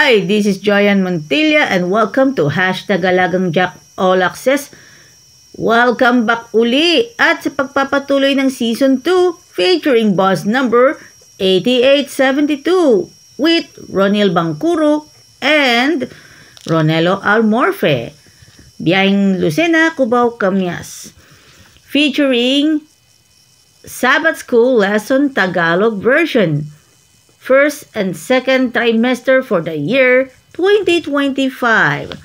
Hi, this is Joyan Montilla and welcome to #Alagang Jack All Access. Welcome back uli at sa pagpapatuloy ng Season 2 featuring boss number 8872 with Ronil Bangkuro and Ronelo Almorfe. Biyaheng Lucena, Cubao, Camyas. Featuring Sabbath School Lesson Tagalog Version. First and second trimester for the year 2025.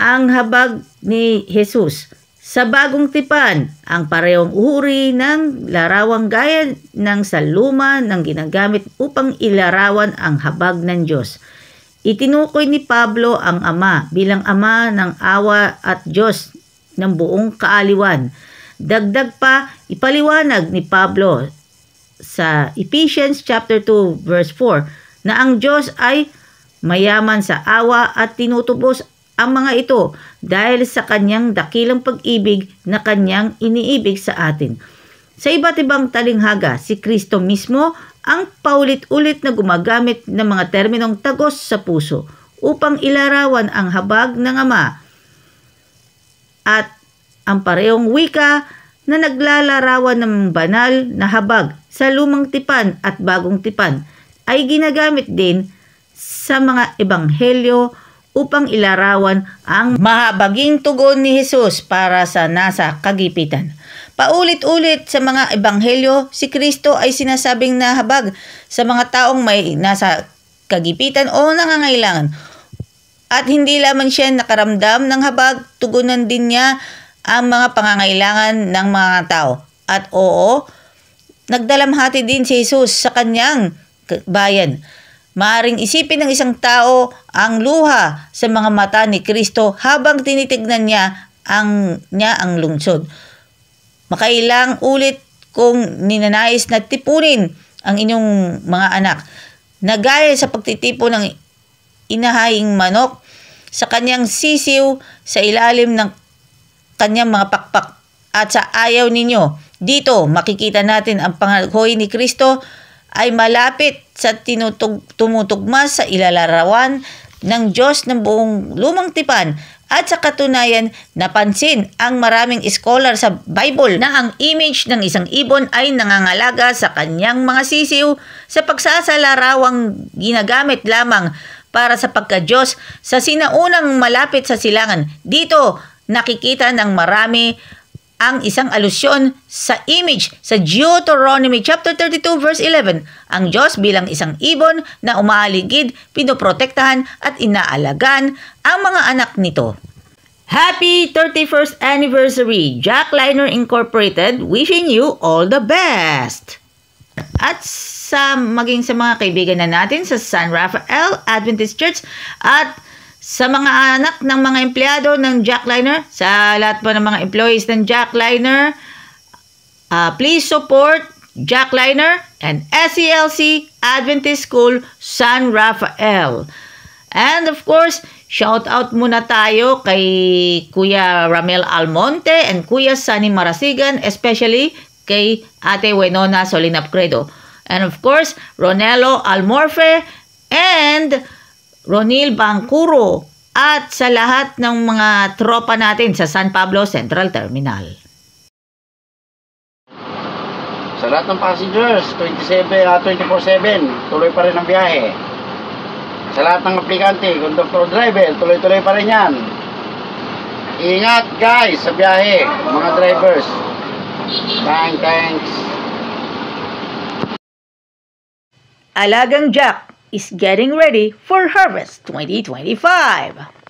Ang habag ni Jesus sa bagong tipan, ang parehong uri ng larawang gaya ng sa luma ng ginagamit upang ilarawan ang habag ng Diyos. Itinukoy ni Pablo ang Ama bilang Ama ng awa at Diyos ng buong kaaliwan. Dagdag pa, ipaliwanag ni Pablo sa Ephesians chapter 2 verse 4 na ang Diyos ay mayaman sa awa at tinutubos ang mga ito dahil sa kanyang dakilang pag-ibig na kanyang iniibig sa atin. Sa iba't ibang talinghaga, si Kristo mismo ang paulit-ulit na gumagamit ng mga terminong tagos sa puso upang ilarawan ang habag ng Ama at ang parehong wika na naglalarawan ng banal na habag sa lumang tipan at bagong tipan ay ginagamit din sa mga ebanghelyo upang ilarawan ang mahabaging tugon ni Jesus para sa nasa kagipitan. Paulit-ulit sa mga ebanghelyo, si Kristo ay sinasabing nahabag sa mga taong may nasa kagipitan o nangangailangan. At hindi lamang siya nakaramdam ng habag, tugunan din niya ang mga pangangailangan ng mga tao. At oo, nagdalamhati din si Jesus sa kanyang bayan. Maaring isipin ng isang tao ang luha sa mga mata ni Kristo habang tinitignan niya ang lungsod. Makailang ulit kung ninanais na tipunin ang inyong mga anak na gaya sa pagtitipon ng inahaying manok sa kanyang sisiw sa ilalim ng kanyang mga pakpak at sa ayaw ninyo. Dito makikita natin ang panghahoy ni Kristo ay malapit sa tumutugma sa ilalarawan ng Diyos ng buong lumang tipan at sa katunayan napansin ang maraming scholar sa Bible na ang image ng isang ibon ay nangangalaga sa kanyang mga sisiw sa pagsasalarawang ginagamit lamang para sa pagka-Diyos sa sinaunang malapit sa silangan. Dito nakikita ng marami ang isang alusyon sa image sa Deuteronomy chapter 32 verse 11. Ang Diyos bilang isang ibon na umaaligid, pinoprotektahan at inaalagan ang mga anak nito. Happy 31st anniversary, Jack Liner Incorporated, wishing you all the best! At maging sa mga kaibigan na natin sa San Rafael Adventist Church at sa mga anak ng mga empleyado ng Jack Liner, sa lahat po ng mga employees ng Jack Liner, please support Jack Liner and SELC Adventist School San Rafael. And of course, shout out muna tayo kay Kuya Ramel Almonte and Kuya Sunny Marasigan, especially kay Ate Wenona Solinapcredo. And of course, Ronelo Almorfe and Ronil Bangkuro at sa lahat ng mga tropa natin sa San Pablo Central Terminal. Sa lahat ng passengers, 24/7, tuloy pa rin ang biyahe. Sa lahat ng aplikante, conductor, driver, tuloy-tuloy pa rin yan. Ingat guys sa biyahe, mga drivers. Thanks. Alagang Jack is getting ready for Harvest 2025.